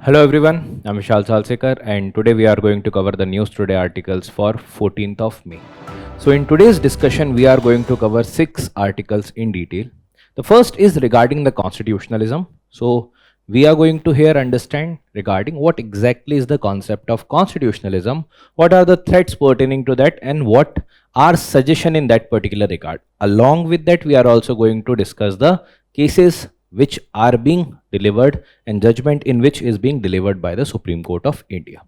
Hello everyone, I'm Vishal Salsekar and today we are going to cover the News Today articles for 14th of May. So in today's discussion we are going to cover 6 articles in detail. The first is regarding the constitutionalism. So we are going to here understand regarding what exactly is the concept of constitutionalism, what are the threats pertaining to that and what are suggestion in that particular regard. Along with that we are also going to discuss the cases which are being delivered and judgment in which is being delivered by the Supreme Court of India.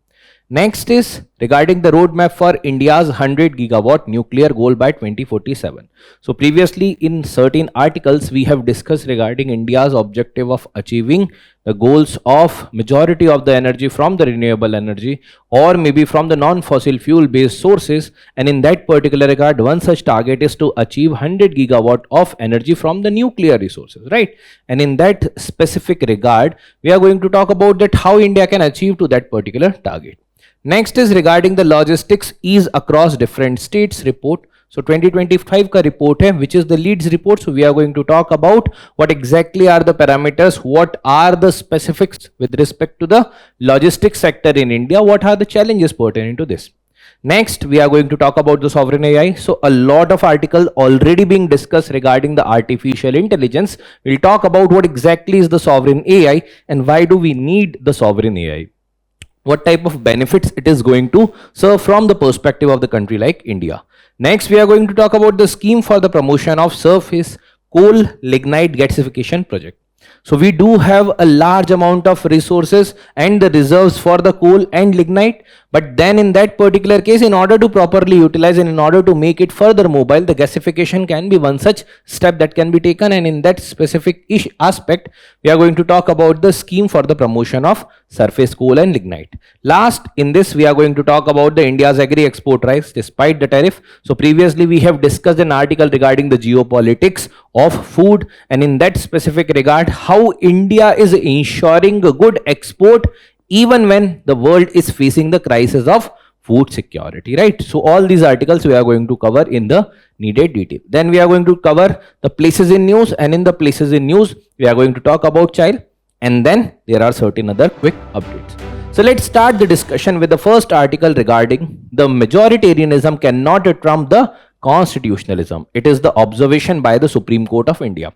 Next is regarding the roadmap for India's 100 gigawatt nuclear goal by 2047. So previously in certain articles we have discussed regarding India's objective of achieving the goals of majority of the energy from the renewable energy or maybe from the non-fossil fuel based sources, and in that particular regard one such target is to achieve 100 gigawatt of energy from the nuclear resources, right? And in that specific regard we are going to talk about that how India can achieve to that particular target. Next is regarding the logistics ease across different states report. So 2025 का report है which is the leads report. So we are going to talk about what exactly are the parameters, what are the specifics with respect to the logistics sector in India, what are the challenges pertaining to this. Next we are going to talk about the sovereign AI. So a lot of articles already being discussed regarding the artificial intelligence. We'll talk about what exactly is the sovereign AI and why do we need the sovereign AI, what type of benefits it is going to serve from the perspective of the country like India. Next, we are going to talk about the scheme for the promotion of surface coal lignite gasification project. So we do have a large amount of resources and the reserves for the coal and lignite, but then in that particular case, in order to properly utilize and in order to make it further mobile, the gasification can be one such step that can be taken, and in that specific aspect we are going to talk about the scheme for the promotion of surface coal and lignite. Last in this we are going to talk about the India's agri export rise despite the tariff. So previously we have discussed an article regarding the geopolitics of food, and in that specific regard how India is ensuring a good export even when the world is facing the crisis of food security, right? So all these articles we are going to cover in the needed detail. Then we are going to cover the places in news, and in the places in news we are going to talk about child, and then there are certain other quick updates. So let's start the discussion with the first article regarding the majoritarianism cannot trump the constitutionalism. It is the observation by the Supreme Court of India.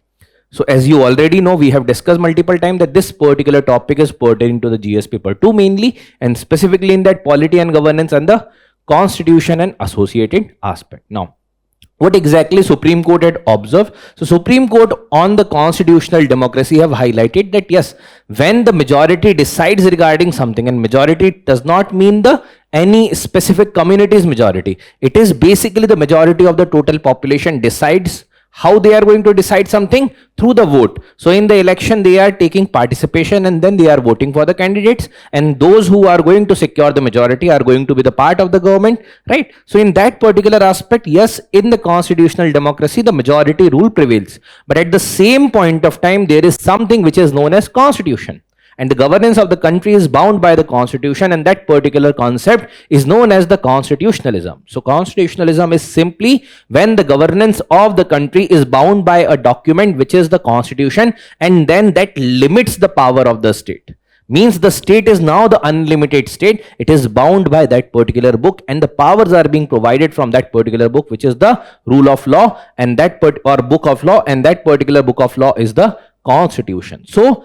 So as you already know, we have discussed multiple times that this particular topic is pertaining to the GS paper 2 mainly, and specifically in that polity and governance and the constitution and associated aspect. Now, what exactly Supreme Court had observed? So Supreme Court on the constitutional democracy have highlighted that yes, when the majority decides regarding something, and majority does not mean the any specific community's majority, it is basically the majority of the total population decides. How they are going to decide something? Through the vote. So in the election they are taking participation and then they are voting for the candidates, and those who are going to secure the majority are going to be the part of the government, right? So in that particular aspect, yes, in the constitutional democracy the majority rule prevails, but at the same point of time there is something which is known as constitution, and the governance of the country is bound by the constitution, and that particular concept is known as the constitutionalism. So constitutionalism is simply when the governance of the country is bound by a document which is the constitution, and then that limits the power of the state. Means the state is now the unlimited state, it is bound by that particular book, and the powers are being provided from that particular book which is the rule of law, and that book of law, and that particular book of law is the constitution. So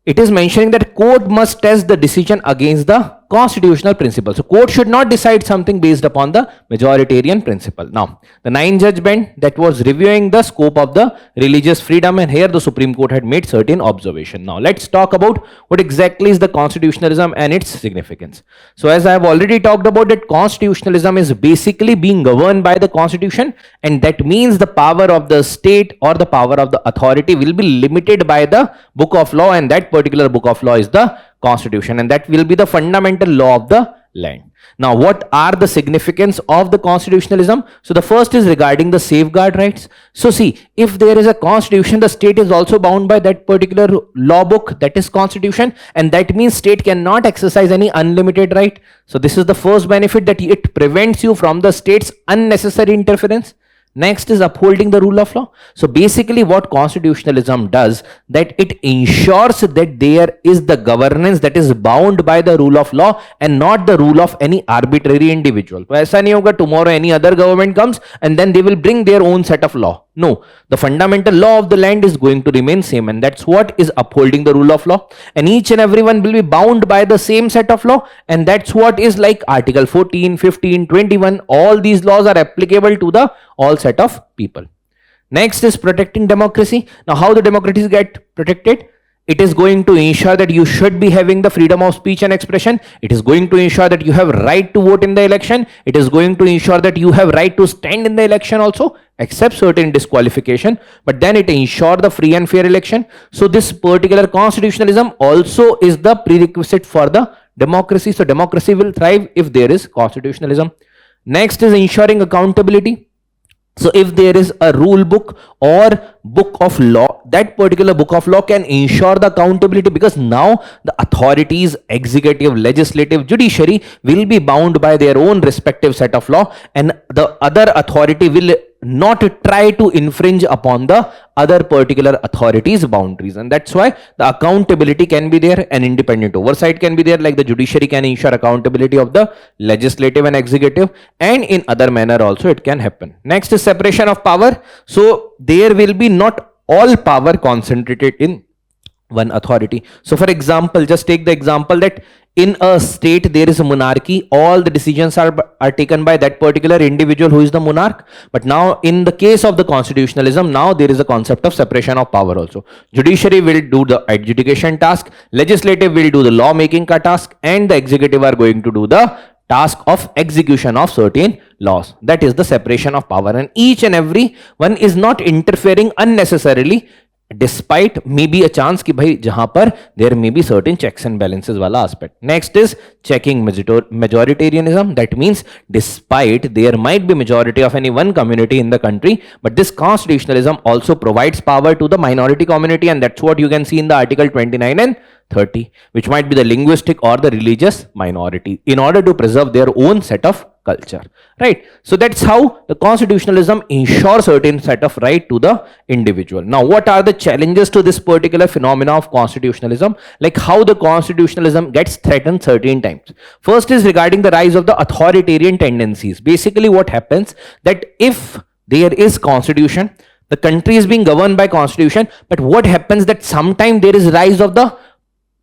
it is mentioning that court must test the decision against the constitutional principle. So court should not decide something based upon the majoritarian principle. Now, the 9th judgment that was reviewing the scope of the religious freedom, and here the Supreme Court had made certain observation. Now, let's talk about what exactly is the constitutionalism and its significance. So as I have already talked about, that constitutionalism is basically being governed by the constitution, and that means the power of the state or the power of the authority will be limited by the book of law, and that particular book of law is the constitution, and that will be the fundamental law of the land. Now, what are the significance of the constitutionalism? So the first is regarding the safeguard rights. So see, if there is a constitution, the state is also bound by that particular law book, that is constitution, and that means state cannot exercise any unlimited right. So this is the first benefit, that it prevents you from the state's unnecessary interference. Next is upholding the rule of law. So basically what constitutionalism does, that it ensures that there is the governance that is bound by the rule of law and not the rule of any arbitrary individual. तो ऐसा नहीं होगा tomorrow any other government comes and then they will bring their own set of law. No, the fundamental law of the land is going to remain same, and that's what is upholding the rule of law. And each and everyone will be bound by the same set of law, and that's what is like Article 14, 15, 21. All these laws are applicable to the all set of people. Next is protecting democracy. Now, how the democracies get protected? It is going to ensure that you should be having the freedom of speech and expression. It is going to ensure that you have right to vote in the election. It is going to ensure that you have right to stand in the election also, except certain disqualification. But then it ensures the free and fair election. So this particular constitutionalism also is the prerequisite for the democracy. So democracy will thrive if there is constitutionalism. Next is ensuring accountability. So if there is a rule book or book of law, that particular book of law can ensure the accountability, because now the authorities, executive, legislative, judiciary will be bound by their own respective set of law, and the other authority will not try to infringe upon the other particular authorities' boundaries. And that's why the accountability can be there and independent oversight can be there, like the judiciary can ensure accountability of the legislative and executive, and in other manner also it can happen. Next is separation of power. So there will be not all power concentrated in one authority. So for example, just take the example that in a state there is a monarchy, all the decisions are taken by that particular individual who is the monarch. But now in the case of the constitutionalism, now there is a concept of separation of power also. Judiciary will do the adjudication task, legislative will do the law making ka task, and the executive are going to do the task of execution of certain laws. That is the separation of power, and each and every one is not interfering unnecessarily, despite maybe a chance कि भाई जहां पर there may be certain checks and balances वाला aspect. Next is checking majoritarianism. That means despite there might be majority of any one community in the country, but this constitutionalism also provides power to the minority community, and that's what you can see in the Article 29 and 30, which might be the linguistic or the religious minority, in order to preserve their own set of culture, right? So that's how the constitutionalism ensures certain set of right to the individual. Now, what are the challenges to this particular phenomena of constitutionalism? Like how the constitutionalism gets threatened certain times. First is regarding the rise of the authoritarian tendencies. Basically what happens, that if there is constitution, the country is being governed by constitution, but what happens that sometimes there is rise of the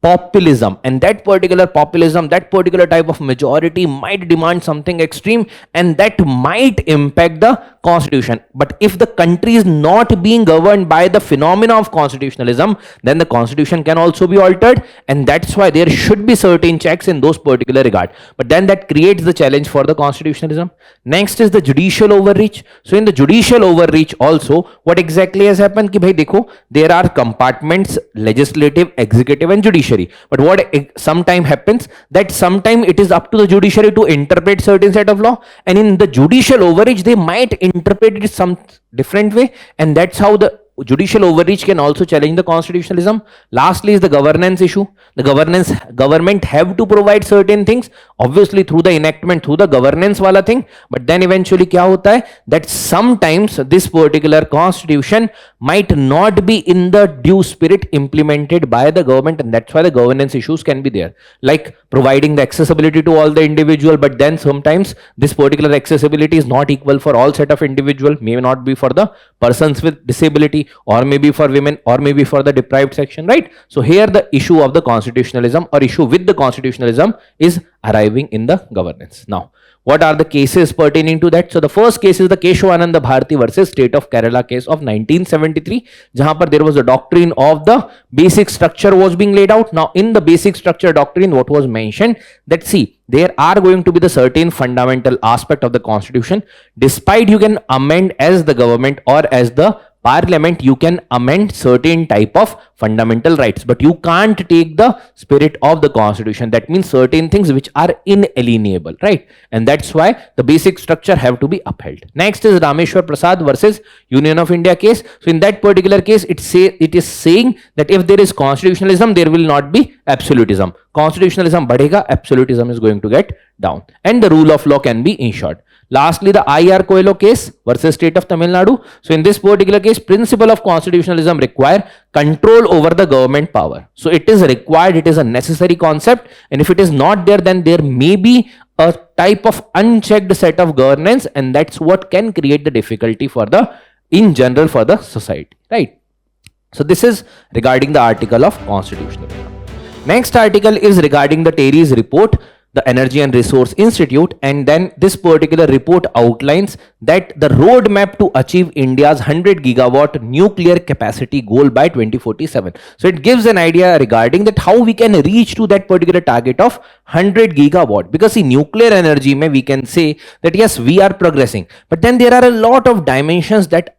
populism, and that particular populism, that particular type of majority might demand something extreme, and that might impact the constitution. But if the country is not being governed by the phenomena of constitutionalism, then the constitution can also be altered, and that's why there should be certain checks in those particular regard. But then that creates the challenge for the constitutionalism. Next is the judicial overreach. So in the judicial overreach also, what exactly has happened ki bhai dekho, there are compartments: legislative, executive and judiciary. But what sometimes happens, that sometimes it is up to the judiciary to interpret certain set of law, and in the judicial overreach they might interpret it some different way, and that's how the judicial overreach can also challenge the constitutionalism. Lastly is the governance issue. The government have to provide certain things, obviously through the enactment, through the governance wala thing, but then eventually kya hota hai, that sometimes this particular constitution might not be in the due spirit implemented by the government, and that's why the governance issues can be there, like providing the accessibility to all the individual, but then sometimes this particular accessibility is not equal for all set of individual, may not be for the persons with disability, or maybe for women, or maybe for the deprived section, right? So here the issue of the constitutionalism, or issue with the constitutionalism, is arriving in the governance. Now, what are the cases pertaining to that? So the first case is the Keshavananda Bharati versus State of Kerala case of 1973, jahan par there was a doctrine of the basic structure was being laid out. Now in the basic structure doctrine, what was mentioned, that see, there are going to be the certain fundamental aspect of the constitution. Despite you can amend as the government or as the parliament, you can amend certain type of fundamental rights, but you can't take the spirit of the constitution. That means certain things which are inalienable, right? And that's why the basic structure have to be upheld. Next is Rameshwar Prasad versus Union of India case. So in that particular case, it is saying that if there is constitutionalism, there will not be absolutism. constitutionalism badhega, absolutism is going to get down, and the rule of law can be ensured. Lastly, the IR Coelho case versus state of Tamil Nadu. So in this particular case, principle of constitutionalism require control over the government power. So it is required, it is a necessary concept, and if it is not there, then there may be a type of unchecked set of governance, and that's what can create the difficulty for the in general for the society, right? So this is regarding the article of constitutionalism. Next article is regarding the TERI's report, the Energy and Resource Institute, and then this particular report outlines that the roadmap to achieve India's 100 gigawatt nuclear capacity goal by 2047. So it gives an idea regarding that how we can reach to that particular target of 100 gigawatt, because in nuclear energy we can say that yes, we are progressing, but then there are a lot of dimensions that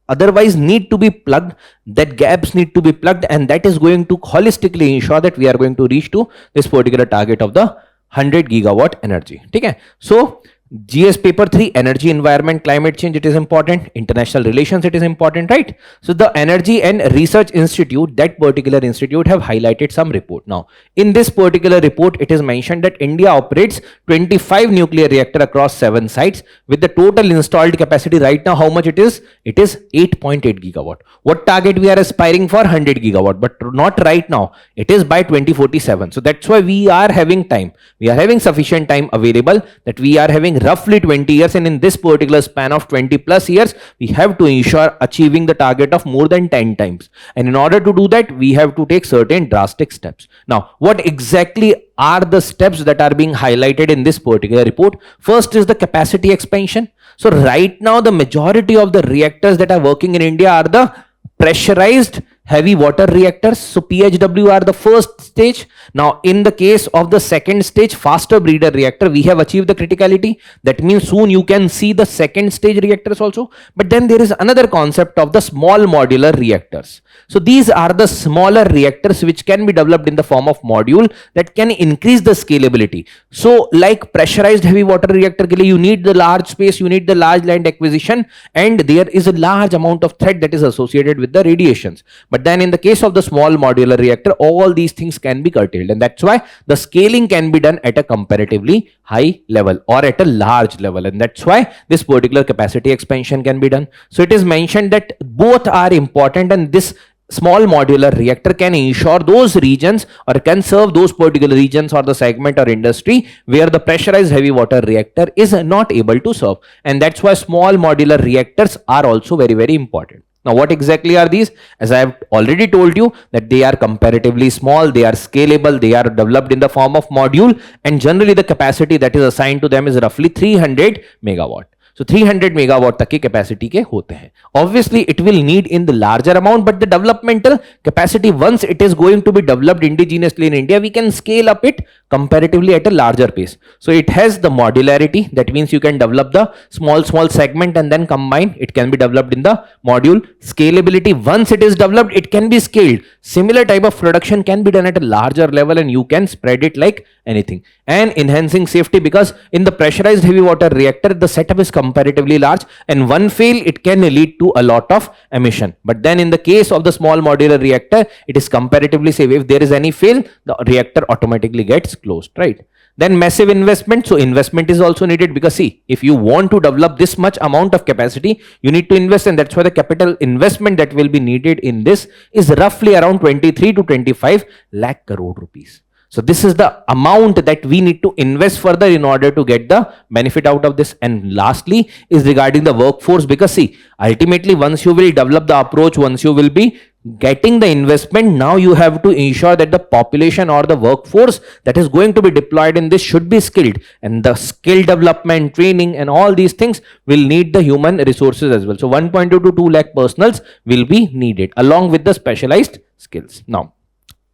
otherwise need to be plugged, that gaps need to be plugged, and that is going to holistically ensure that we are going to reach to this particular target of the 100 gigawatt energy. Okay, so GS paper 3, energy, environment, climate change, it is important. International relations, it is important, right? So the Energy and Research Institute, that particular institute have highlighted some report. Now, in this particular report, it is mentioned that India operates 25 nuclear reactor across 7 sites with the total installed capacity right now. How much it is? It is 8.8 gigawatt. What target we are aspiring for? 100 gigawatt, but not right now. It is by 2047. So that's why we are having time. We are having sufficient time available, that we are having roughly 20 years, and in this particular span of 20 plus years, we have to ensure achieving the target of more than 10 times. And in order to do that, we have to take certain drastic steps. Now, what exactly are the steps that are being highlighted in this particular report? First is the capacity expansion. So right now, the majority of the reactors that are working in India are the pressurized heavy water reactors. So PHW are the first stage. Now in the case of the second stage, faster breeder reactor, we have achieved the criticality. That means soon you can see the second stage reactors also. But then there is another concept of the small modular reactors. So these are the smaller reactors which can be developed in the form of module that can increase the scalability. So like pressurized heavy water reactor, you need the large space, you need the large land acquisition, and there is a large amount of threat that is associated with the radiations. But then in the case of the small modular reactor, all these things can be curtailed, and that's why the scaling can be done at a comparatively high level or at a large level, and that's why this particular capacity expansion can be done. So it is mentioned that both are important, and this small modular reactor can ensure those regions or can serve those particular regions or the segment or industry where the pressurized heavy water reactor is not able to serve, and that's why small modular reactors are also very, very important. Now, what exactly are these? As I have already told you that they are comparatively small, they are scalable, they are developed in the form of module, and generally the capacity that is assigned to them is roughly 300 megawatt. So 300 megawatt तक की capacity के होते हैं. Obviously, it will need in the larger amount, but the developmental capacity, once it is going to be developed indigenously in India, we can scale up it comparatively at a larger pace. So it has the modularity. That means you can develop the small segment and then combine. It can be developed in the module. Scalability, once it is developed, it can be scaled. Similar type of production can be done at a larger level, and you can spread it like anything. And enhancing safety, because in the pressurized heavy water reactor, the setup is comparatively large, and one fail, it can lead to a lot of emission. But then in the case of the small modular reactor, it is comparatively safe. If there is any fail, the reactor automatically gets closed, right? Then massive investment. So investment is also needed, because see, if you want to develop this much amount of capacity, you need to invest, and that's why the capital investment that will be needed in this is roughly around 23 to 25 lakh crore rupees. So this is the amount that we need to invest further in order to get the benefit out of this. And lastly is regarding the workforce, because see, ultimately once you will develop the approach, once you will be getting the investment, now you have to ensure that the population or the workforce that is going to be deployed in this should be skilled, and the skill development, training, and all these things will need the human resources as well. So 1.2 to 2 lakh personals will be needed along with the specialized skills. Now,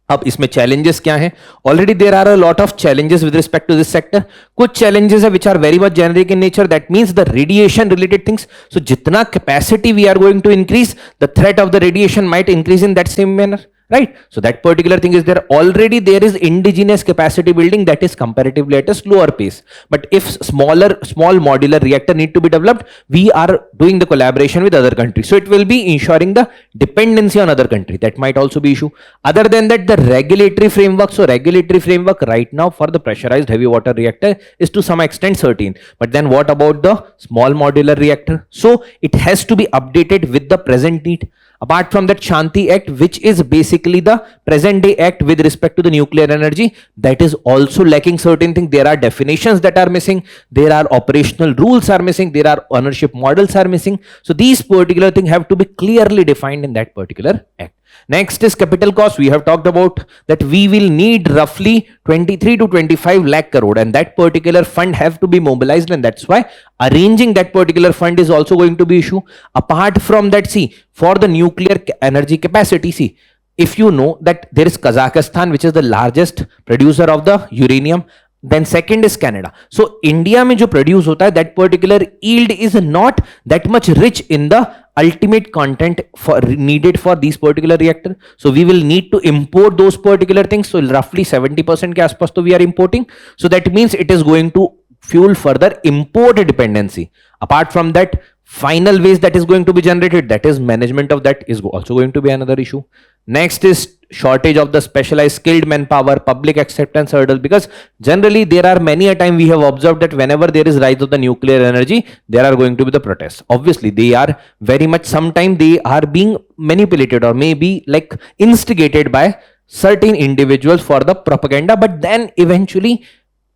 अब इसमें challenges क्या हैं? Already there are a lot of challenges with respect to this sector. कुछ challenges है which are very much generic in nature. That means the radiation related things. So जितना capacity we are going to increase, the threat of the radiation might increase in that same manner. right? So that particular thing is there already. There is indigenous capacity building that is comparatively at a slower pace. But if small modular reactor need to be developed, we are doing the collaboration with other countries, so it will be ensuring the dependency on other country. That might also be issue. Other than that, the regulatory framework. So regulatory framework right now for the pressurized heavy water reactor is to some extent certain, but then what about the small modular reactor? So it has to be updated with the present need. Apart from that, Shanti Act, which is basically the present day act with respect to the nuclear energy, that is also lacking certain things. There are definitions that are missing, there are operational rules are missing, there are ownership models are missing. So these particular things have to be clearly defined in that particular act. Next is capital cost. We have talked about that we will need roughly 23 to 25 lakh crore, and that particular fund have to be mobilized, and that's why arranging that particular fund is also going to be issue. Apart from that, see, for the nuclear energy capacity, see, if you know that there is Kazakhstan, which is the largest producer of the uranium, then second is Canada. So India में जो produce होता है, that particular yield is not that much rich in the ultimate content for needed for these particular reactor. So we will need to import those particular things. So roughly 70% के आसपास तो we are importing. So that means it is going to fuel further import dependency. Apart from that, final waste that is going to be generated, that is management of that is also going to be another issue. Next is shortage of the specialized skilled manpower, public acceptance hurdle, because generally there are many a time we have observed that whenever there is rise of the nuclear energy, there are going to be the protests. Obviously they are very much, sometimes they are being manipulated or maybe like instigated by certain individuals for the propaganda, but then eventually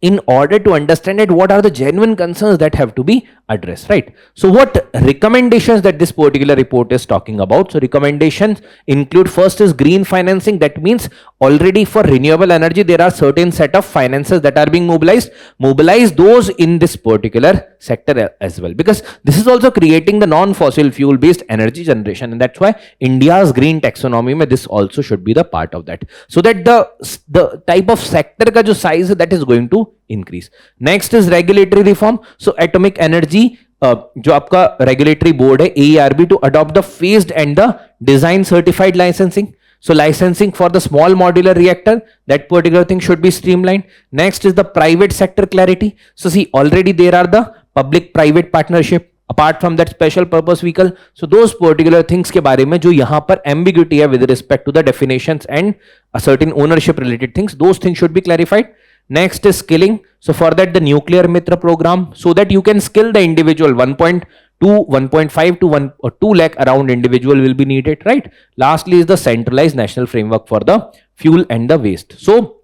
in order to understand it, what are the genuine concerns that have to be addressed, right? So what recommendations that this particular report is talking about? So recommendations include, first is green financing. That means already for renewable energy, there are certain set of finances that are being mobilized. Mobilize those in this particular sector as well, because this is also creating the non-fossil fuel based energy generation, and that's why India's green taxonomy mein this also should be the part of that, so that the type of sector ka jo size that is going to increase. Next is regulatory reform. So atomic energy जो आपका regulatory board है AERB, to adopt the phased and the design certified licensing. So licensing for the small modular reactor, that particular thing should be streamlined. Next is the private sector clarity. So see, already there are the public private partnership. Apart from that, special purpose vehicle. So those particular things के बारे में जो यहाँ पर ambiguity है with respect to the definitions and a certain ownership related things, those things should be clarified. Next is skilling. So for that, the nuclear mitra program, so that you can skill the individual. 1.2, 1.5 to 1 or 2 lakh around individual will be needed, right? Lastly is the centralized national framework for the fuel and the waste. So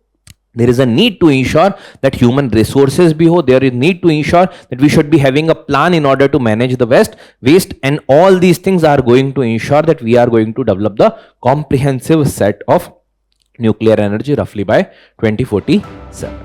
there is a need to ensure that human resources be ho. There is need to ensure that we should be having a plan in order to manage the waste, and all these things are going to ensure that we are going to develop the comprehensive set of nuclear energy roughly by 2047.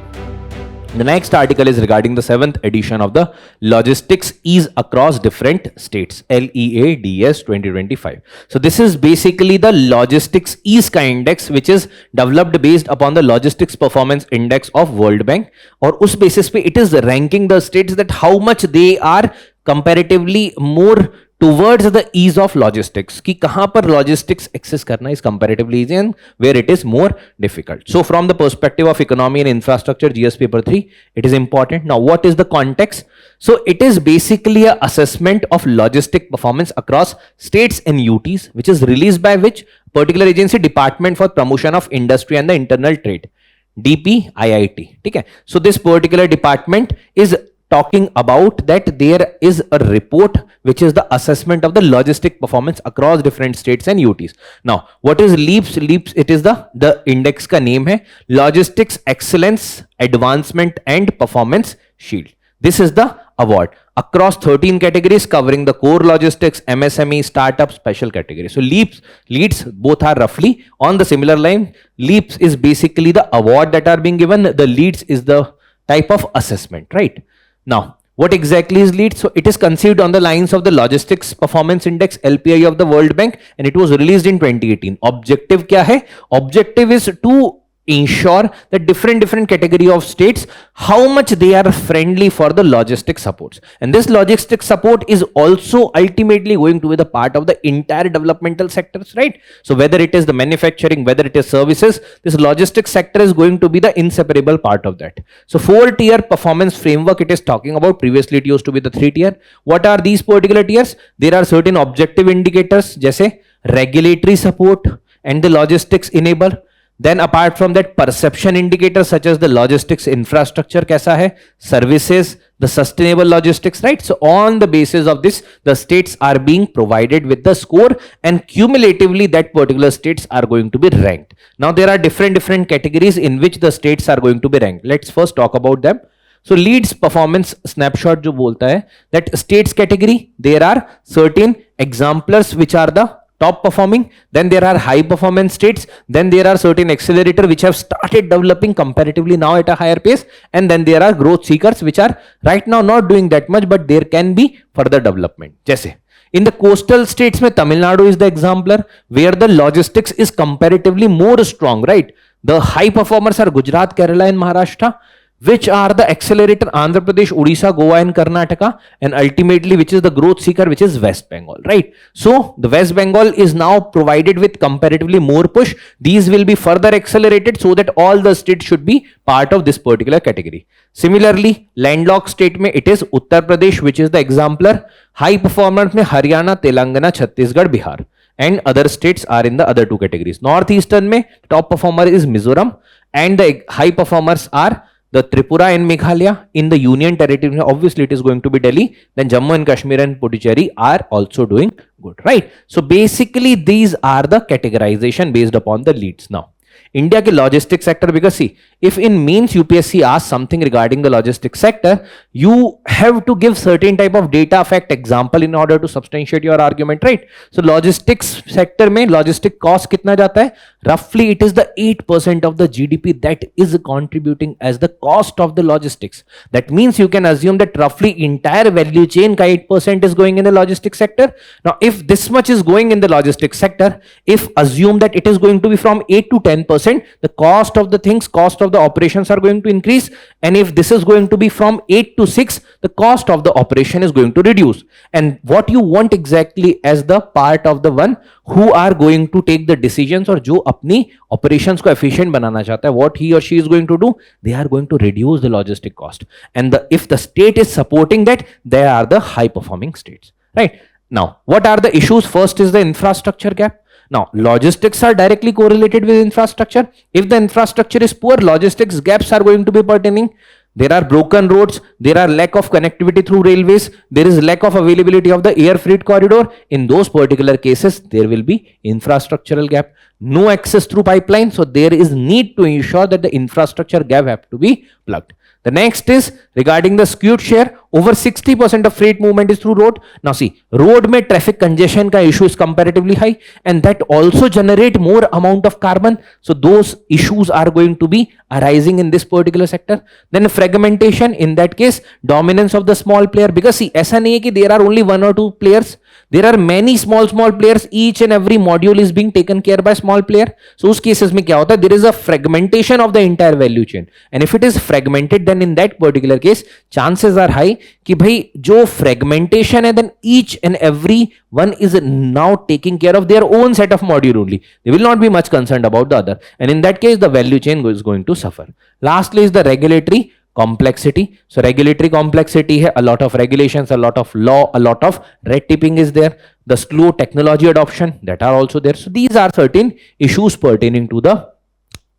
The next article is regarding the 7th edition of the Logistics Ease Across Different States, LEADS 2025. So this is basically the Logistics Ease का index, which is developed based upon the Logistics Performance Index of World Bank. और उस basis पे it is ranking the states that how much they are comparatively more towards the ease of logistics, कि कहां पर logistics access करना is comparatively easy and where it is more difficult. So from the perspective of economy and infrastructure, GS paper 3, it is important. Now what is the context? So it is basically a assessment of logistic performance across states and UTs, which is released by which particular agency, Department for Promotion of Industry and the Internal Trade, DPIIT. ठीक है? So this particular department is talking about that there is a report which is the assessment of the logistic performance across different states and UTs. Now, what is LEAPS? LEAPS, it is the index का name है, Logistics Excellence Advancement and Performance Shield. This is the award across 13 categories covering the core logistics, MSME, startup, special category. So leads both are roughly on the similar line. LEAPS is basically the award that are being given. The leads is the type of assessment, right? Now, what exactly is LEAD? So it is conceived on the lines of the Logistics Performance Index, LPI of the World Bank, and it was released in 2018. Objective क्या है? Objective is to ensure that different category of states, how much they are friendly for the logistic supports. And this logistic support is also ultimately going to be the part of the entire developmental sectors, right? So whether it is the manufacturing, whether it is services, this logistics sector is going to be the inseparable part of that. So 4-tier performance framework it is talking about. Previously it used to be the 3-tier. What are these particular tiers? There are certain objective indicators, जैसे regulatory support and the logistics enabler. Then apart from that, perception indicators such as the logistics infrastructure kaisa hai, services, the sustainable logistics, right? So on the basis of this, the states are being provided with the score, and cumulatively that particular states are going to be ranked. Now there are different categories in which the states are going to be ranked. Let's first talk about them. So leads performance snapshot जो बोलता है that states category, there are certain exemplars which are the top performing, then there are high performance states, then there are certain accelerator which have started developing comparatively now at a higher pace, and then there are growth seekers which are right now not doing that much, but there can be further development. जैसे in the coastal states में Tamil Nadu is the exemplar where the logistics is comparatively more strong, right? The high performers are Gujarat, Kerala and Maharashtra, which are the accelerator Andhra Pradesh, Odisha, Goa and Karnataka, and ultimately which is the growth seeker which is West Bengal, right? So the West Bengal is now provided with comparatively more push. These will be further accelerated so that all the states should be part of this particular category. Similarly, landlocked state mein it is Uttar Pradesh which is the exemplar. High performers mein Haryana, Telangana, Chhattisgarh, Bihar, and other states are in the other two categories. Northeastern mein top performer is Mizoram, and the high performers are the Tripura and Meghalaya. In the Union Territory, obviously it is going to be Delhi. Then Jammu and Kashmir and Puducherry are also doing good, right? So basically these are the categorization based upon the leads. Now India के logistics sector, because see, if in means UPSC asks something regarding the logistics sector, you have to give certain type of data fact example in order to substantiate your argument, right? So logistics sector में logistic cost कितना जाता है? Roughly it is the 8% of the GDP that is contributing as the cost of the logistics. That means you can assume that roughly entire value chain का 8% is going in the logistics sector. Now if this much is going in the logistics sector, if assume that it is going to be from 8 to 10%, the cost of the things, cost of the operations are going to increase, and if this is going to be from 8 to 6, the cost of the operation is going to reduce. And what you want exactly as the part of the one who are going to take the decisions, or जो अपनी operations को efficient बनाना चाहता है, what he or she is going to do, they are going to reduce the logistic cost. And if the state is supporting that, they are the high performing states, right? Now what are the issues? First is the infrastructure gap. Now, logistics are directly correlated with infrastructure. If the infrastructure is poor, logistics gaps are going to be pertaining. There are broken roads, there are lack of connectivity through railways, there is lack of availability of the air freight corridor. In those particular cases, there will be infrastructural gap. No access through pipeline, so there is need to ensure that the infrastructure gap have to be plugged. The next is regarding the skewed share. Over 60% of freight movement is through road. Now see, road में traffic congestion का issue is comparatively high, and that also generate more amount of carbon. So those issues are going to be arising in this particular sector. Then fragmentation, in that case, dominance of the small player. Because see, ऐसा नहीं है कि there are only 1 or 2 players. There are many small players. Each and every module is being taken care by small player. So उस cases में क्या होता है? There is a fragmentation of the entire value chain. And if it is fragmented, then in that particular case, chances are high कि भाई जो fragmentation है, then each and every one is now taking care of their own set of module only. They will not be much concerned about the other. And in that case, the value chain is going to suffer. Lastly is the regulatory complexity. So regulatory complexity है, a lot of regulations, a lot of law, a lot of red taping is there. The slow technology adoption that are also there. So these are certain issues pertaining to the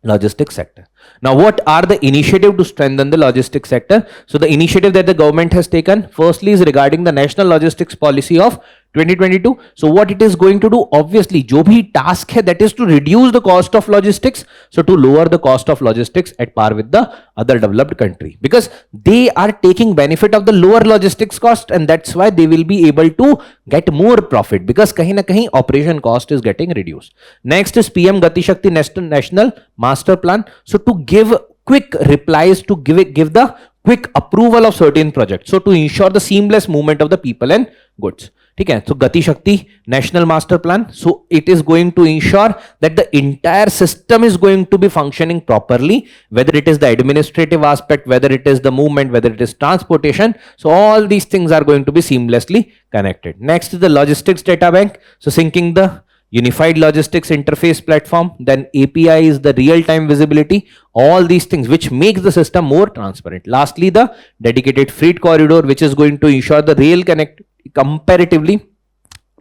logistics sector. Now, what are the initiative to strengthen the logistics sector? So the initiative that the government has taken, firstly, is regarding the national logistics policy of 2022. So what it is going to do, obviously, जो भी task है, that is to reduce the cost of logistics. So to lower the cost of logistics at par with the other developed country, because they are taking benefit of the lower logistics cost, and that's why they will be able to get more profit, because कहीं ना कहीं operation cost is getting reduced. Next is PM Gati Shakti National Master Plan. So to give quick replies, to give the quick approval of certain projects, so to ensure the seamless movement of the people and goods. ठीक है. So Gati Shakti National Master Plan. So it is going to ensure that the entire system is going to be functioning properly, whether it is the administrative aspect, whether it is the movement, whether it is transportation. So all these things are going to be seamlessly connected. Next is the logistics data bank. So syncing the unified logistics interface platform, then API is the real-time visibility, all these things which makes the system more transparent. Lastly, the dedicated freight corridor, which is going to ensure the rail connect comparatively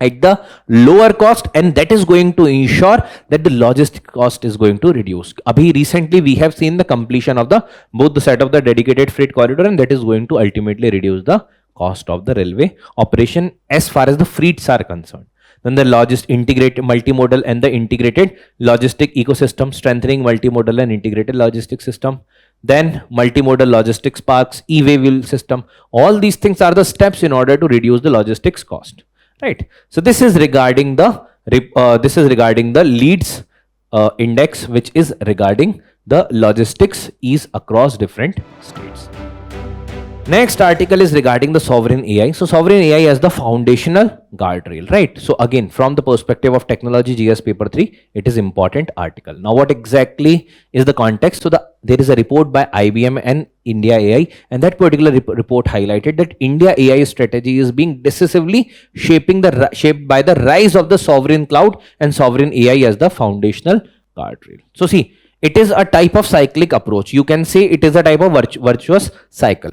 at the lower cost, and that is going to ensure that the logistic cost is going to reduce. Abhi recently we have seen the completion of the both the set of the dedicated freight corridor, and that is going to ultimately reduce the cost of the railway operation as far as the freights are concerned. Then the integrated multimodal and the integrated logistic ecosystem, strengthening multimodal and integrated logistics system. Then multimodal logistics parks, e-way bill system. All these things are the steps in order to reduce the logistics cost. Right. So this is regarding the leads index, which is regarding the logistics ease across different states. Next article is regarding the sovereign AI. So sovereign AI as the foundational guardrail, right? So again, from the perspective of technology GS paper 3, it is important article. Now what exactly is the context? So there is a report by IBM and India AI, and that particular report highlighted that India AI strategy is being decisively shaped by the rise of the sovereign cloud and sovereign AI as the foundational guardrail. So see, it is a type of cyclic approach. You can say it is a type of virtuous cycle.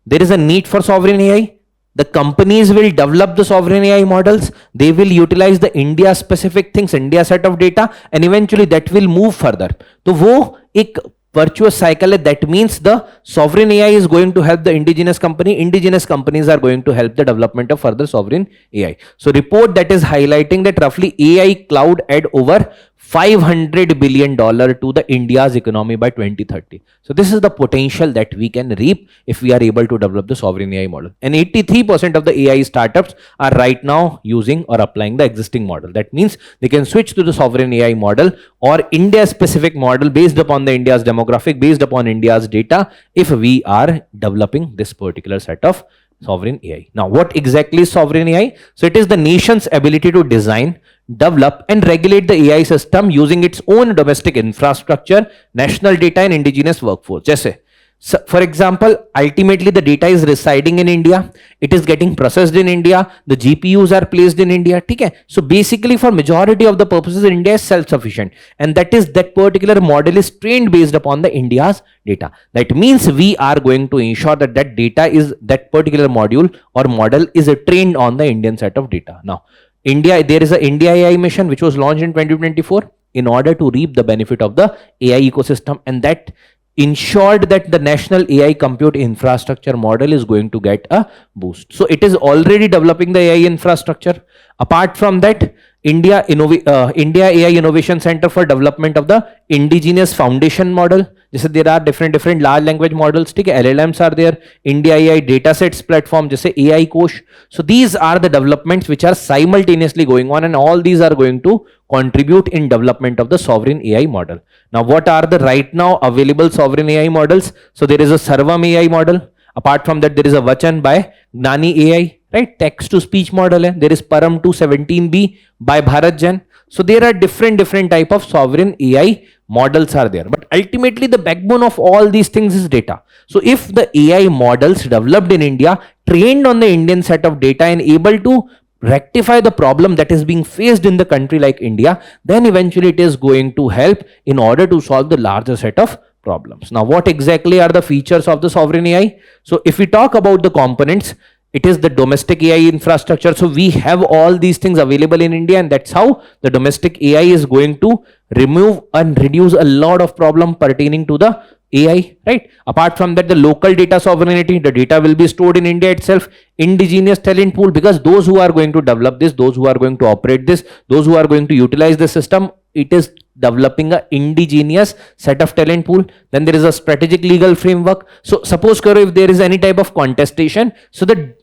There is a need for sovereign AI. The companies will develop the sovereign AI models. They will utilize the India specific things, India set of data, and eventually that will move further. So वो एक virtuous cycle है. That means the sovereign AI is going to help the indigenous company. Indigenous companies are going to help the development of further sovereign AI. So report that is highlighting that roughly AI cloud add over $500 billion to the India's economy by 2030. So this is the potential that we can reap if we are able to develop the sovereign AI model. And 83% of the AI startups are right now using or applying the existing model. That means they can switch to the sovereign AI model or India specific model based upon the India's demographic, based upon India's data, if we are developing this particular set of sovereign AI. Now, what exactly is sovereign AI? So it is the nation's ability to design, develop and regulate the AI system using its own domestic infrastructure, national data and indigenous workforce. जैसे So, for example, ultimately the data is residing in India, it is getting processed in India, the GPUs are placed in India. Okay? So basically for majority of the purposes, India is self-sufficient, and that particular model is trained based upon the India's data. That means we are going to ensure that that particular module or model is trained on the Indian set of data. Now, there is a India AI mission which was launched in 2024 in order to reap the benefit of the AI ecosystem, and that ensured that the national AI compute infrastructure model is going to get a boost. So it is already developing the AI infrastructure. Apart from that, India AI Innovation Center for Development of the Indigenous Foundation Model. जैसे there are different large language models, ठीक है, LLMs are there. India AI Datasets platform, जैसे AI Kosh. So these are the developments which are simultaneously going on, and all these are going to contribute in development of the sovereign AI model. Now, what are the right now available sovereign AI models? So there is a Sarvam AI model. Apart from that, there is a Vachan by Gnani AI, right? Text to speech model. There is Param 217B by BharatGen. So there are different type of sovereign AI models are there. But ultimately the backbone of all these things is data. So if the AI models developed in India, trained on the Indian set of data and able to rectify the problem that is being faced in the country like India, then eventually it is going to help in order to solve the larger set of problems. Now, what exactly are the features of the sovereign AI? So if we talk about the components, it is the domestic AI infrastructure. So we have all these things available in India, and that's how the domestic AI is going to remove and reduce a lot of problem pertaining to the AI, right? Apart from that, the local data sovereignty, the data will be stored in India itself. Indigenous talent pool, because those who are going to develop this, those who are going to operate this, those who are going to utilize the system, it is developing a indigenous set of talent pool. Then there is a strategic legal framework. So suppose karo if there is any type of contestation, so the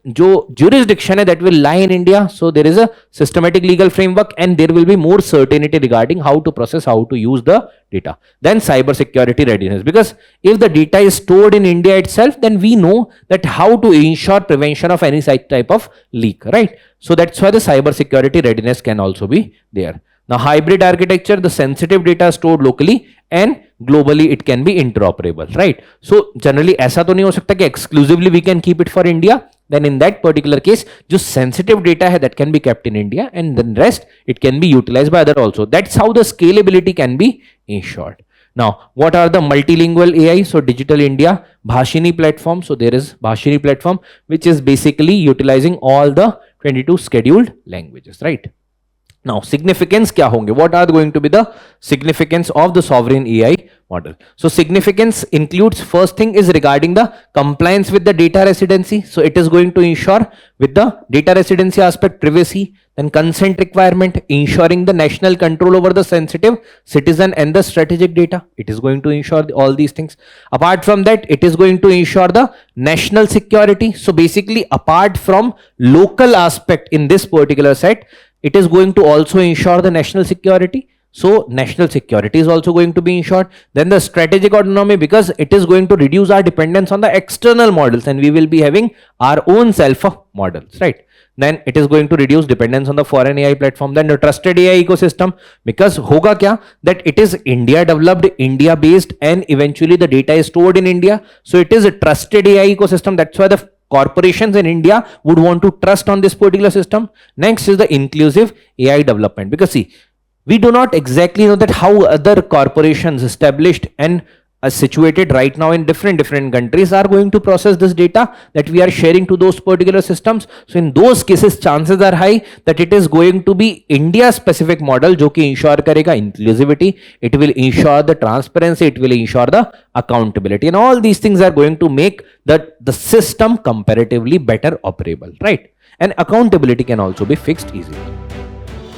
jurisdiction that will lie in India, so there is a systematic legal framework, and there will be more certainty regarding how to process process, how to use the data. Then cyber security readiness, because if the data is stored in India itself, then we know that how to ensure prevention of any such type of leak, right? So that's why the cyber security readiness can also be there. Now, hybrid architecture, the sensitive data stored locally and globally it can be interoperable, right? So generally ऐसा तो नहीं हो सकता कि exclusively we can keep it for India. Then in that particular case, जो sensitive data है that can be kept in India, and then rest it can be utilized by other also. That's how the scalability can be ensured. Now, what are the multilingual AI? So Digital India Bhashini platform. So there is Bhashini platform which is basically utilizing all the 22 scheduled languages, right? Now, significance क्या होंगे? What are going to be the significance of the sovereign AI model? So, significance includes, first thing is regarding the compliance with the data residency. So, it is going to ensure with the data residency aspect privacy, then consent requirement, ensuring the national control over the sensitive citizen and the strategic data. It is going to ensure all these things. Apart from that, it is going to ensure the national security. So, basically, apart from local aspect in this particular set, it is going to also ensure the national security. So national security is also going to be ensured. Then the strategic autonomy, because it is going to reduce our dependence on the external models and we will be having our own self models, right? Then it is going to reduce dependence on the foreign AI platform. Then the trusted AI ecosystem, because hoga kya, that it is India developed, India based, and eventually the data is stored in India. So it is a trusted AI ecosystem. That's why the corporations in India would want to trust on this particular system. Next is the inclusive AI development, because see, we do not exactly know that how other corporations established and situated right now in different countries are going to process this data that we are sharing to those particular systems. So in those cases, chances are high that it is going to be India specific model जो कि ensure करेगा inclusivity, it will ensure the transparency, it will ensure the accountability, and all these things are going to make the system comparatively better operable, right? And accountability can also be fixed easily.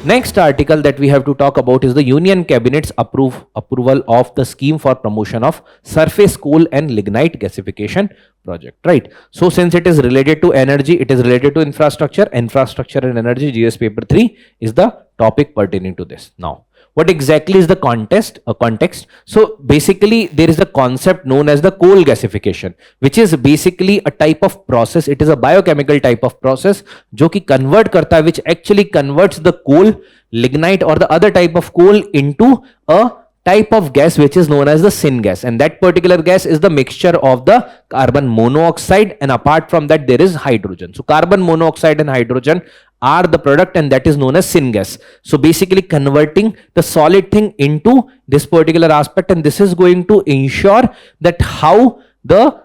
Next article that we have to talk about is the Union Cabinet's approval of the scheme for promotion of surface coal and lignite gasification project, right? So since it is related to energy, it is related to infrastructure and energy, GS paper 3 is the topic pertaining to this. Now, what exactly is the context? So basically there is a concept known as the coal gasification, which is basically a type of process. It is a biochemical type of process जो कि convert करता है, which actually converts the coal, lignite or the other type of coal into a type of gas which is known as the syngas, and that particular gas is the mixture of the carbon monoxide, and apart from that there is hydrogen. So carbon monoxide and hydrogen are the product, and that is known as syngas. So basically converting the solid thing into this particular aspect, and this is going to ensure that how the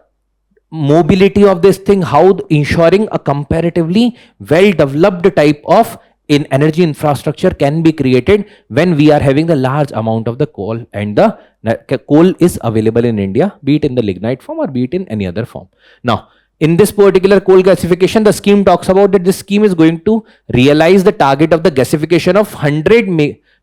mobility of this thing, how ensuring a comparatively well developed type of in energy infrastructure can be created when we are having the large amount of the coal, and the coal is available in India, be it in the lignite form or be it in any other form. Now, in this particular coal gasification, the scheme talks about that this scheme is going to realize the target of the gasification of 100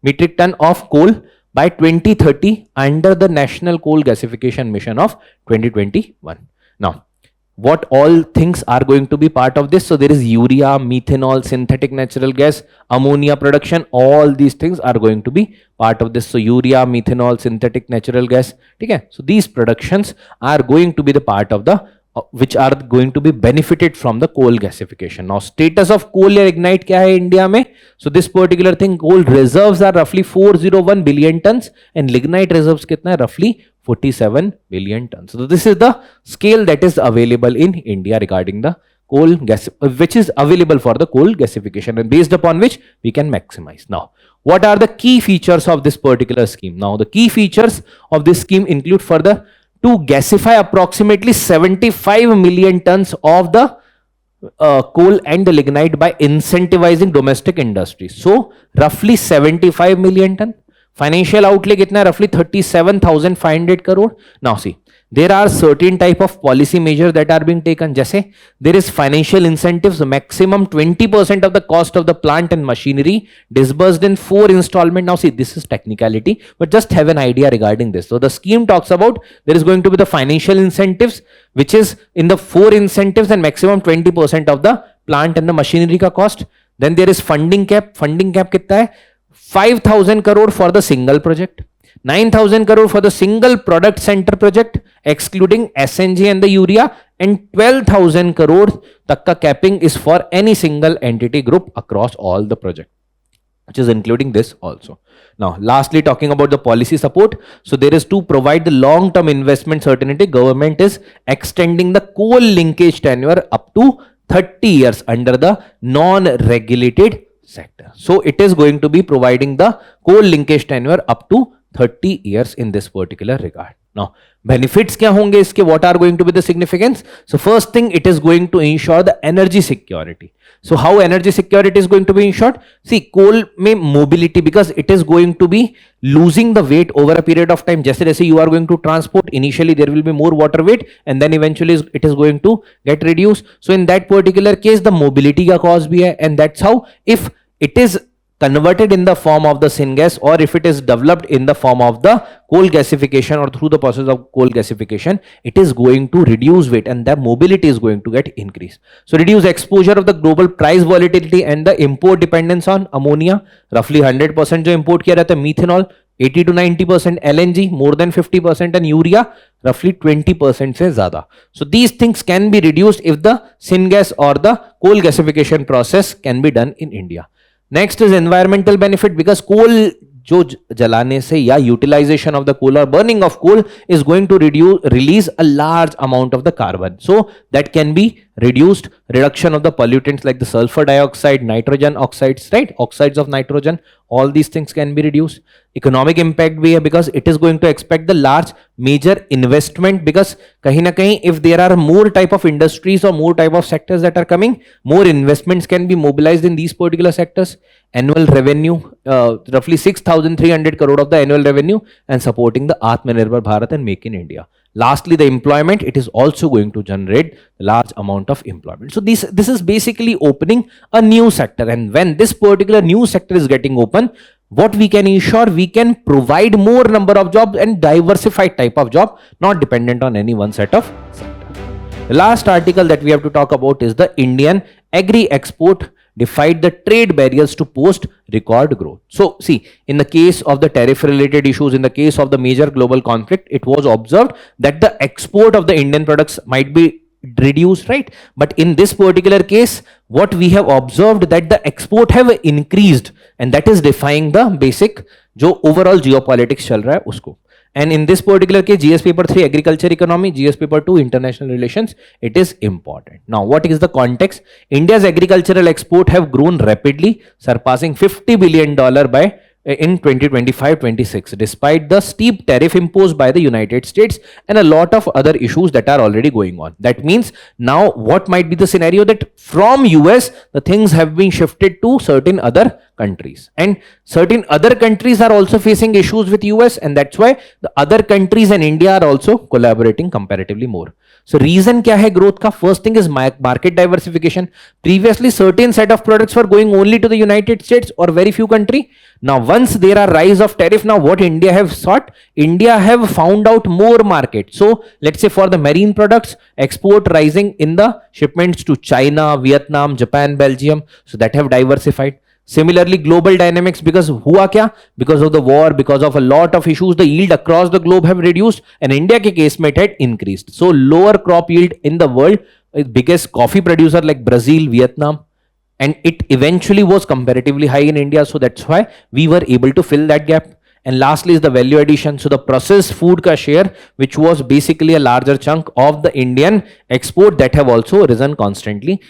metric ton of coal by 2030 under the National Coal Gasification Mission of 2021. Now, what all things are going to be part of this? So there is urea, methanol, synthetic natural gas, ammonia production, all these things are going to be part of this. So urea, methanol, synthetic natural gas, okay? So these productions are going to be the part of the which are going to be benefited from the coal gasification. Now, status of coal या lignite क्या है India में? So this particular thing, coal reserves are roughly 401 billion tons and lignite reserves कितना है? Roughly 47 billion tons. So this is the scale that is available in India regarding the coal gas, which is available for the coal gasification, and based upon which we can maximize. Now, what are the key features of this particular scheme? Now, the key features of this scheme include further to gasify approximately 75 million tons of the coal and the lignite by incentivizing domestic industry. So roughly 75 million ton. Financial outlay kitna? Roughly 37,500 crore. Now see, there are certain type of policy measures that are being taken. Jaise, there is financial incentives, maximum 20% of the cost of the plant and machinery disbursed in 4 installment. Now see, this is technicality, but just have an idea regarding this. So the scheme talks about there is going to be the financial incentives, which is in the 4 incentives and maximum 20% of the plant and the machinery ka cost. Then there is funding cap. Funding cap कितना है? 5,000 crore for the single project, 9,000 crore for the single product center project, excluding SNG and the urea, and 12,000 crore tak ka capping is for any single entity group across all the project, which is including this also. Now, lastly, talking about the policy support. So there is to provide the long-term investment certainty. Government is extending the coal linkage tenure up to 30 years under the non-regulated sector. So it is going to be providing the coal linkage tenure up to 30 years in this particular regard. Now, benefits क्या होंगे इसके? What are going to be the significance? So first thing, it is going to ensure the energy security. So how energy security is going to be ensured? See, coal में mobility, because it is going to be losing the weight over a period of time. जैसे जैसे you are going to transport, initially there will be more water weight and then eventually it is going to get reduced. So in that particular case, the mobility का cost भी है, and that's how, if it is converted in the form of the syngas, or if it is developed in the form of the coal gasification or through the process of coal gasification, it is going to reduce weight and the mobility is going to get increased. So reduce exposure of the global price volatility and the import dependence on ammonia. Roughly 100% जो import किया रहता है, methanol 80 to 90%, LNG more than 50%, and urea roughly 20% से ज़्यादा. So these things can be reduced if the syngas or the coal gasification process can be done in India. Next is environmental benefit, because coal जो जलाने से या utilization of the coal or burning of coal is going to release a large amount of the carbon. So that can be reduced. Reduction of the pollutants like the sulfur dioxide, nitrogen oxides, right? Oxides of nitrogen, all these things can be reduced. Economic impact भी है, because it is going to expect the large major investment, because कहीं ना कहीं if there are more type of industries or more type of sectors that are coming, more investments can be mobilized in these particular sectors. Annual revenue, roughly 6,300 crore of the annual revenue, and supporting the Atmanirbhar Bharat and Make in India. Lastly, the employment, it is also going to generate large amount of employment. So this is basically opening a new sector, and when this particular new sector is getting open, what we can ensure, we can provide more number of jobs and diversified type of job, not dependent on any one set of sector. The last article that we have to talk about is the Indian agri-export defied the trade barriers to post record growth. So see, in the case of the tariff related issues, in the case of the major global conflict, it was observed that the export of the Indian products might be reduced, right? But in this particular case, what we have observed that the export have increased, and that is defying the basic जो overall geopolitics चल रहा है उसको. And in this particular case, GS paper 3 agriculture economy, GS paper 2 international relations, it is important. Now, what is the context? India's agricultural export have grown rapidly, surpassing $50 billion by in 2025-26, despite the steep tariff imposed by the United States and a lot of other issues that are already going on. That means now what might be the scenario, that from US the things have been shifted to certain other countries, and certain other countries are also facing issues with US, and that's why the other countries and India are also collaborating comparatively more. So reason क्या है growth का? First thing is market diversification. Previously certain set of products were going only to the United States or very few country. Now once there are rise of tariff, now what India have sought, India have found out more market. So let's say for the marine products, export rising in the shipments to China, Vietnam, Japan, Belgium, so that have diversified. Similarly, global dynamics, because हुआ क्या? Because of the war, because of a lot of issues, the yield across the globe have reduced, and India के case में it had increased. So lower crop yield in the world, biggest coffee producer like Brazil, Vietnam, and it eventually was comparatively high in India. So that's why we were able to fill that gap. And lastly is the value addition. So the processed food ka share, which was basically a larger chunk of the Indian export, that have also risen constantly.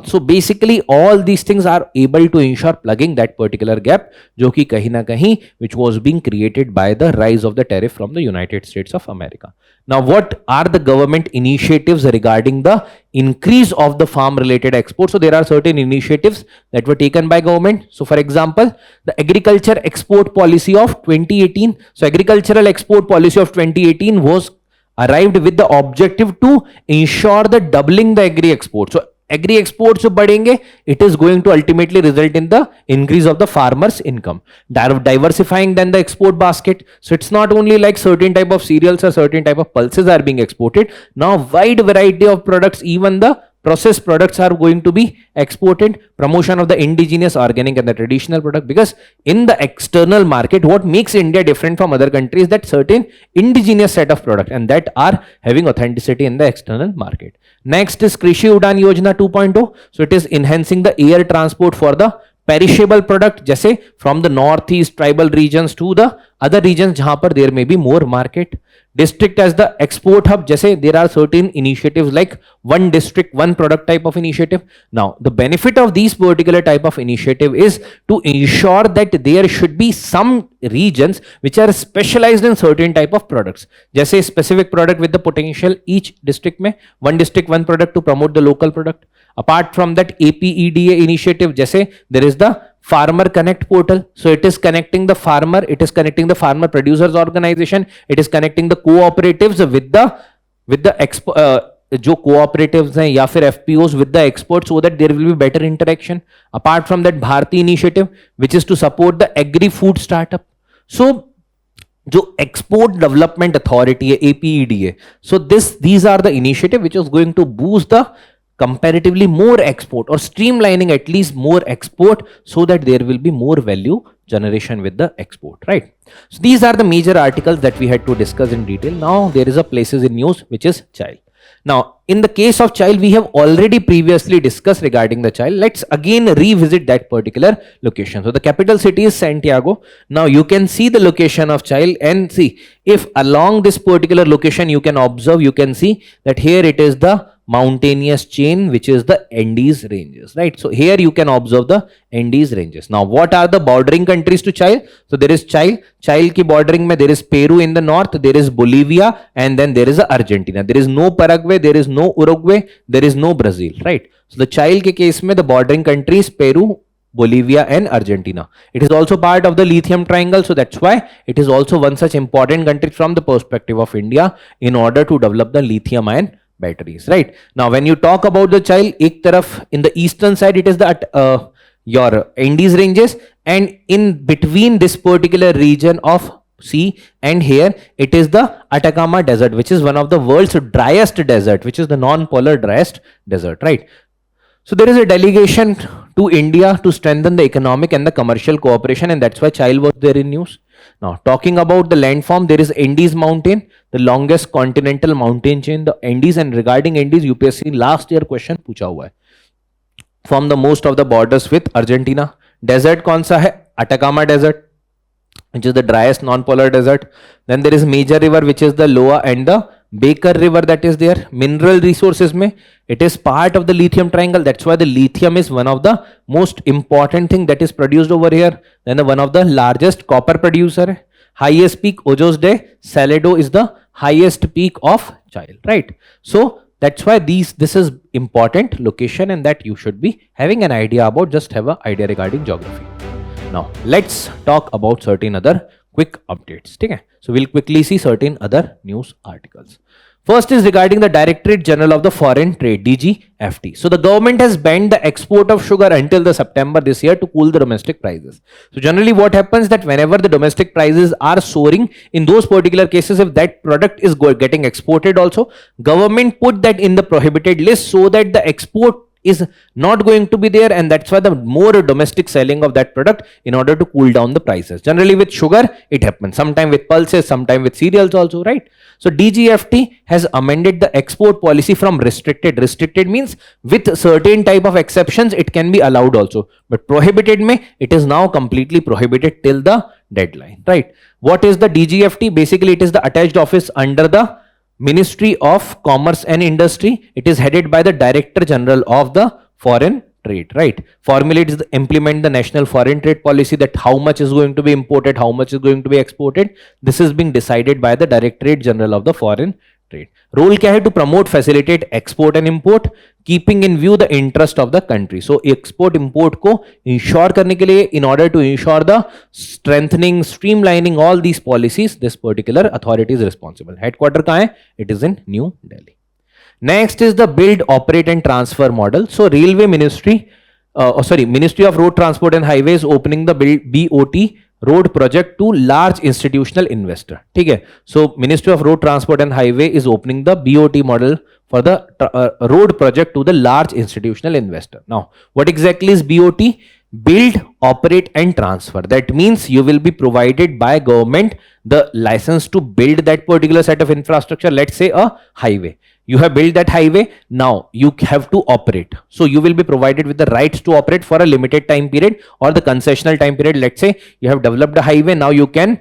So basically all these things are able to ensure plugging that particular gap, जो कि कहीं ना कहीं which was being created by the rise of the tariff from the United States of America. Now, what are the government initiatives regarding the increase of the farm related exports? So there are certain initiatives that were taken by government. So for example, the agriculture export policy of 2018. So agricultural export policy of 2018 was arrived with the objective to ensure the doubling the agri export. So agri exports जो बढ़ेंगे, it is going to ultimately result in the increase of the farmers income, diversifying then the export basket. So it's not only like certain type of cereals or certain type of pulses are being exported, now wide variety of products, even the processed products are going to be exported, promotion of the indigenous, organic and the traditional product, because in the external market what makes India different from other countries, that certain indigenous set of products and that are having authenticity in the external market. Next is Krishi Udan Yojana 2.0. So it is enhancing the air transport for the perishable product, जैसे from the northeast tribal regions to the other regions जहां पर there may be more market. District as the export hub, जैसे there are certain initiatives like one district one product type of initiative. Now the benefit of these particular type of initiative is to ensure that there should be some regions which are specialized in certain type of products, जैसे specific product with the potential each district में one district one product to promote the local product. Apart from that, APEDA initiative, जैसे there is the Farmer Connect portal, so it is connecting the farmer, it is connecting the farmer producers organization, it is connecting the cooperatives with the जो cooperatives हैं या फिर FPOs with the exports, so that there will be better interaction. Apart from that, Bharti initiative, which is to support the agri-food startup. So जो export development authority है APEDA, so these are the initiative which is going to boost the comparatively more export or streamlining at least more export, so that there will be more value generation with the export, right? So these are the major articles that we had to discuss in detail. Now there is a places in news which is child. Now in the case of child, we have already previously discussed regarding the child. Let's again revisit that particular location. So the capital city is Santiago. Now you can see the location of child and see if along this particular location you can observe, you can see that here it is the mountainous chain which is the Andes ranges, right? So here you can observe the Andes ranges. Now what are the bordering countries to child? So there is child ki bordering mein there is Peru in the north, there is Bolivia, and then there is Argentina. There is no Paraguay, there is no Uruguay, there is no Brazil, right? So the child ke case mein the bordering countries Peru, Bolivia and Argentina. It is also part of the lithium triangle, so that's why it is also one such important country from the perspective of India in order to develop the lithium ion batteries, right? Now when you talk about the child, ek taraf in the eastern side it is the your Andes ranges, and in between this particular region of sea and here it is the Atacama desert, which is one of the world's driest desert, which is the non-polar driest desert, right? So there is a delegation to India to strengthen the economic and the commercial cooperation, and that's why child was there in news. Now talking about the landform, there is Andes mountain, the longest continental mountain chain, the Andes. And regarding Andes, UPSC last year question पूछा हुआ है. From the most of the borders with Argentina. Desert कौन सा है? Atacama desert, which is the driest non-polar desert. Then there is major river which is the Loa and the Baker river that is there. Mineral resources में it is part of the lithium triangle. That's why the lithium is one of the most important thing that is produced over here. Then one of the largest copper producer है. Highest peak Ojos de Salado is the highest peak of child, right? So that's why this is important location, and that you should be having an idea about. Just have an idea regarding geography. Now let's talk about certain other quick updates. Okay? So we'll quickly see certain other news articles. First is regarding the Directorate General of the Foreign Trade, DGFT. So the government has banned the export of sugar until the September this year to cool the domestic prices. So generally what happens that whenever the domestic prices are soaring, in those particular cases, if that product is getting exported also, government put that in the prohibited list so that the export is not going to be there, and that's why the more domestic selling of that product in order to cool down the prices. Generally with sugar it happens, sometime with pulses, sometime with cereals also, right? So DGFT has amended the export policy from restricted means with certain type of exceptions it can be allowed also, but prohibited mein it is now completely prohibited till the deadline, right? What is the DGFT? Basically it is the attached office under the Ministry of Commerce and Industry. It is headed by the Director General of the Foreign Trade, right? Formulates implement the national foreign trade policy, that how much is going to be imported, how much is going to be exported. This is being decided by the Directorate General of the Foreign Trade. Role क्या है? To promote, facilitate export and import, keeping in view the interest of the country. So export import को ensure करने के लिए, in order to ensure the strengthening, streamlining all these policies, this particular authority is responsible. Headquarter कहाँ है? It is in New Delhi. Next is the build, operate and transfer model. So Railway Ministry, Ministry of Road Transport and Highways opening the BOT road project to large institutional investor. ठीक है? So Ministry of Road Transport and Highway is opening the BOT model for the road project to the large institutional investor. Now, what exactly is BOT? Build, operate and transfer. That means you will be provided by government the license to build that particular set of infrastructure. Let's say a highway. You have built that highway. Now you have to operate. So you will be provided with the rights to operate for a limited time period or the concessional time period. Let's say you have developed a highway. Now you can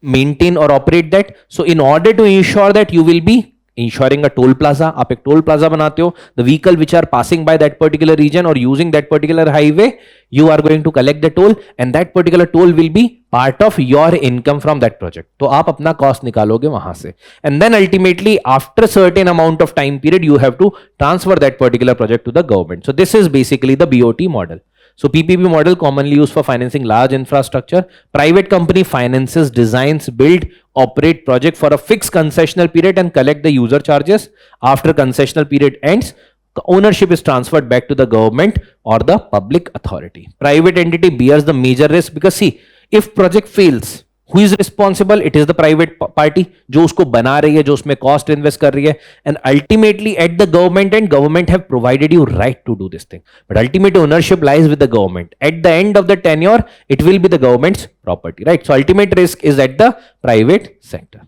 maintain or operate that. So in order to ensure that, you will be ensuring a toll plaza. आप एक toll plaza बनाते हो. The vehicle which are passing by that particular region or using that particular highway, you are going to collect the toll, and that particular toll will be part of your income from that project. तो आप अपना cost निकालोगे वहां से, and then ultimately after certain amount of time period you have to transfer that particular project to the government. So this is basically the BOT model. So PPP model commonly used for financing large infrastructure. Private company finances, designs, build, operate project for a fixed concessional period and collect the user charges. After concessional period ends, ownership is transferred back to the government or the public authority. Private entity bears the major risk because see, if project fails, who is responsible? It is the private party जो उसको बना रही है, जो उसमें cost invest कर रही है, and ultimately at the government end, government have provided you right to do this thing, but ultimate ownership lies with the government. At the end of the tenure, it will be the government's property, right? So ultimate risk is at the private sector.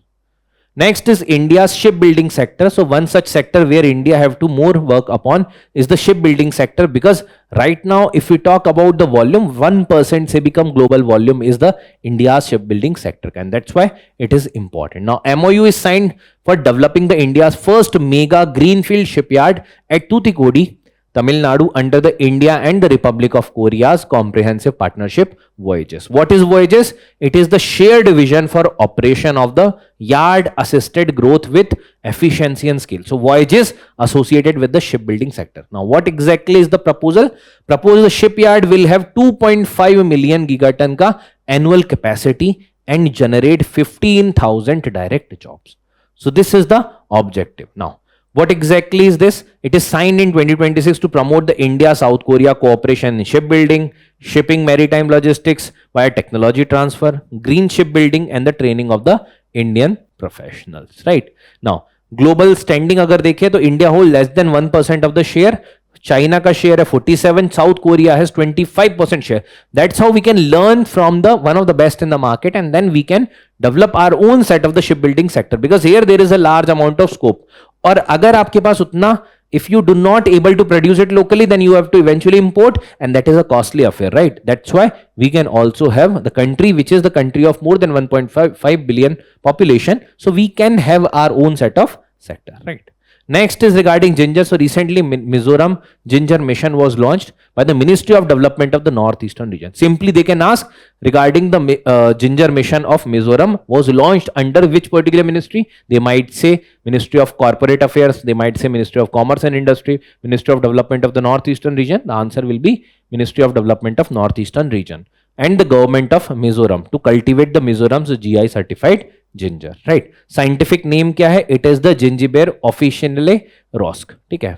Next is India's shipbuilding sector. So one such sector where India have to more work upon is the shipbuilding sector, because right now if we talk about the volume, 1% say become global volume is the India's shipbuilding sector, and that's why it is important. Now MOU is signed for developing the India's first mega greenfield shipyard at Tuticorin, Tamil Nadu under the India and the Republic of Korea's comprehensive partnership voyages. What is voyages? It is the shared vision for operation of the yard assisted growth with efficiency and skill. So voyages associated with the shipbuilding sector. Now what exactly is the proposal? Proposed the shipyard will have 2.5 million gigaton ka annual capacity and generate 15,000 direct jobs. So this is the objective. Now what exactly is this? It is signed in 2026 to promote the India-South Korea cooperation in shipbuilding, shipping, maritime logistics via technology transfer, green shipbuilding and the training of the Indian professionals, right? Now, global standing अगर देखें तो India hold less than 1% of the share. China का share है 47, South Korea has 25% share. That's how we can learn from the one of the best in the market, and then we can develop our own set of the shipbuilding sector, because here there is a large amount of scope. और अगर आपके पास उतना, if you do not able to produce it locally, then you have to eventually import, and that is a costly affair, right? That's why we can also have the country which is the country of more than 1.5 billion population, so we can have our own set of sector, right? Next is regarding ginger. So recently Mizoram Ginger Mission was launched by the Ministry of Development of the Northeastern region. Simply they can ask regarding the Ginger Mission of Mizoram was launched under which particular ministry? They might say Ministry of Corporate Affairs, they might say Ministry of Commerce and Industry, Ministry of Development of the Northeastern region. The answer will be Ministry of Development of Northeastern region and the government of Mizoram to cultivate the Mizoram's GI certified ginger, right? Scientific name क्या है? It is the Gingiber officinalis rosc. ठीक है?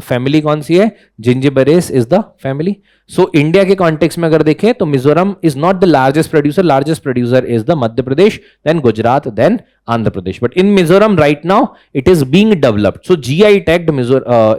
Family कौन सी है? Gingiberraceae is the family. So India के context में अगर देखें तो Mizoram is not the largest producer. Largest producer is the Madhya Pradesh, then Gujarat, then Andhra Pradesh. But in Mizoram right now it is being developed. So GI tagged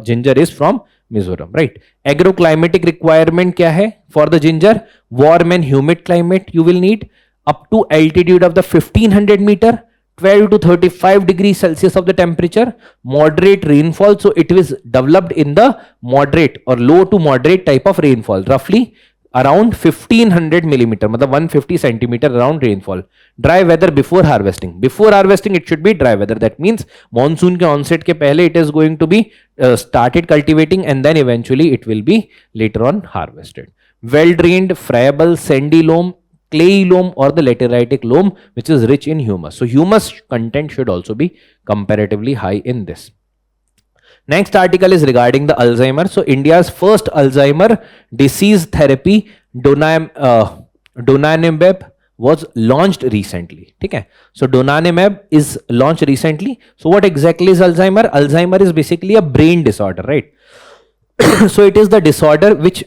ginger is from Mizoram, right? Agroclimatic requirement क्या है for the ginger? Warm and humid climate you will need. Up to altitude of the 1500 meter, 12 to 35 degrees Celsius of the temperature, moderate rainfall. So it was developed in the moderate or low to moderate type of rainfall, roughly around 1500 millimeter, मतलब 150 centimeter around rainfall. Dry weather before harvesting. Before harvesting it should be dry weather. That means monsoon के onset के पहले it is going to be started cultivating, and then eventually it will be later on harvested. Well drained, friable, sandy loam, clayey loam or the lateritic loam which is rich in humus. So humus content should also be comparatively high in this. Next article is regarding the Alzheimer. So India's first Alzheimer disease therapy donanemab was launched recently. Okay? So donanemab is launched recently. So what exactly is Alzheimer? Alzheimer is basically a brain disorder, right? So it is the disorder which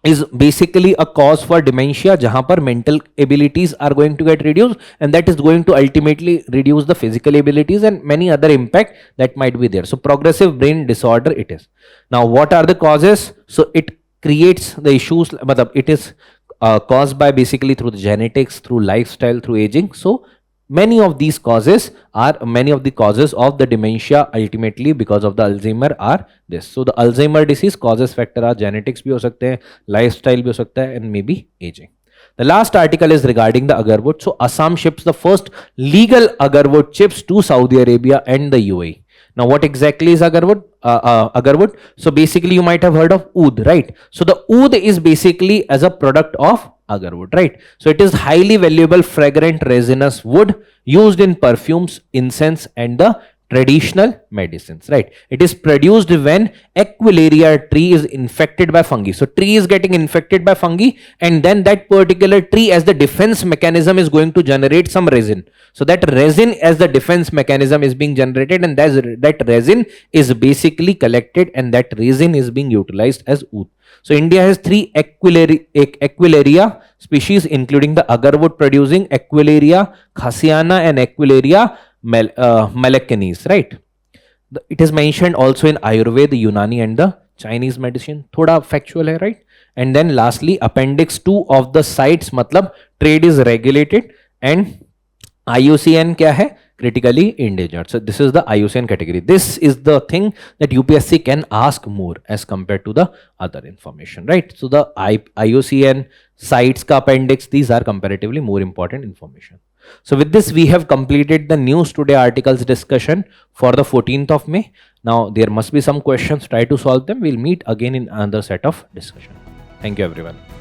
is basically a cause for dementia jahan par mental abilities are going to get reduced, and that is going to ultimately reduce the physical abilities and many other impact that might be there. So progressive brain disorder it is. Now what are the causes? So it creates the issues, matlab it is caused by basically through the genetics, through lifestyle, through aging. So many of these causes are many of the causes of the dementia ultimately because of the Alzheimer are this. So the Alzheimer disease causes factor are genetics bhi ho sakte hain, lifestyle bhi ho sakta hai, and maybe aging. The last article is regarding the agarwood. So Assam ships the first legal agarwood chips to Saudi Arabia and the UAE. Now, what exactly is agarwood? Agarwood. So basically, you might have heard of oud, right? So the oud is basically as a product of agarwood, right? So it is highly valuable, fragrant, resinous wood used in perfumes, incense, and the traditional medicines, right? It is produced when Equilaria tree is infected by fungi. So tree is getting infected by fungi, and then that particular tree as the defense mechanism is going to generate some resin. So that resin as the defense mechanism is being generated, and that resin is basically collected, and that resin is being utilized as oud. So India has 3 Equilaria species, including the agarwood producing Equilaria khasiana and Equilaria malacanis, right? It is mentioned also in Ayurveda, Unani, and the Chinese medicine. Thoda factual hai, right? And then lastly, appendix 2 of the sites, matlab trade is regulated, and IUCN kya hai? Critically endangered. So this is the IUCN category. This is the thing that UPSC can ask more as compared to the other information, right? So the IUCN sites ka appendix, these are comparatively more important information. So with this, we have completed the news today articles discussion for the 14th of May. Now there must be some questions, try to solve them. We'll meet again in another set of discussion. Thank you everyone.